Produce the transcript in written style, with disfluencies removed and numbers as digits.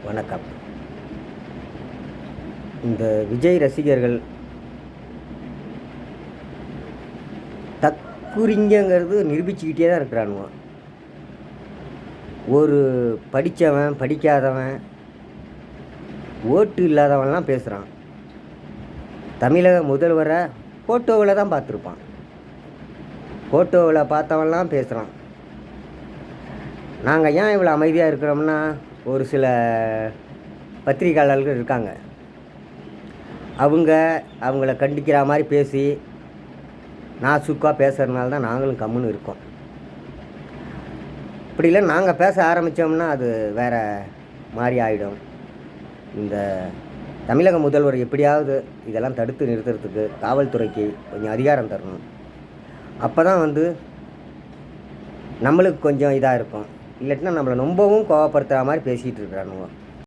வணக்கம். இந்த விஜய் ரசிகர்கள் தற்குறிங்கங்கிறது நிரூபிச்சுக்கிட்டே தான் இருக்கிறானுங்க. ஒரு படித்தவன் படிக்காதவன் ஓட்டு இல்லாதவன்லாம் பேசுகிறான். தமிழக முதல்வரை ஃபோட்டோவில் தான் பார்த்துருப்பான். ஃபோட்டோவில் பார்த்தவன்லாம் பேசுகிறான். நாங்கள் ஏன் இவ்வளோ அமைதியாக இருக்கிறோம்னா, ஒரு சில பத்திரிகையாளர்கள் இருக்காங்க. அவங்கள கண்டிக்கிற மாதிரி பேசி நாசுக்காக பேசுகிறதுனால தான் நாங்களும் கம்முன்னு இருக்கோம். இப்படி இல்லை, நாங்கள் பேச ஆரம்பித்தோம்னா அது வேறு மாதிரி ஆகிடும். இந்த தமிழக முதல்வர் எப்படியாவது இதெல்லாம் தடுத்து நிறுத்துறதுக்கு காவல்துறைக்கு கொஞ்சம் அதிகாரம் தரணும். அப்போ தான் நம்மளுக்கு கொஞ்சம் இதாக இருக்கும். இல்லாட்டினா நம்மளை ரொம்பவும் கோவப்படுத்துகிற மாதிரி பேசிகிட்டு இருக்கிறானுங்க.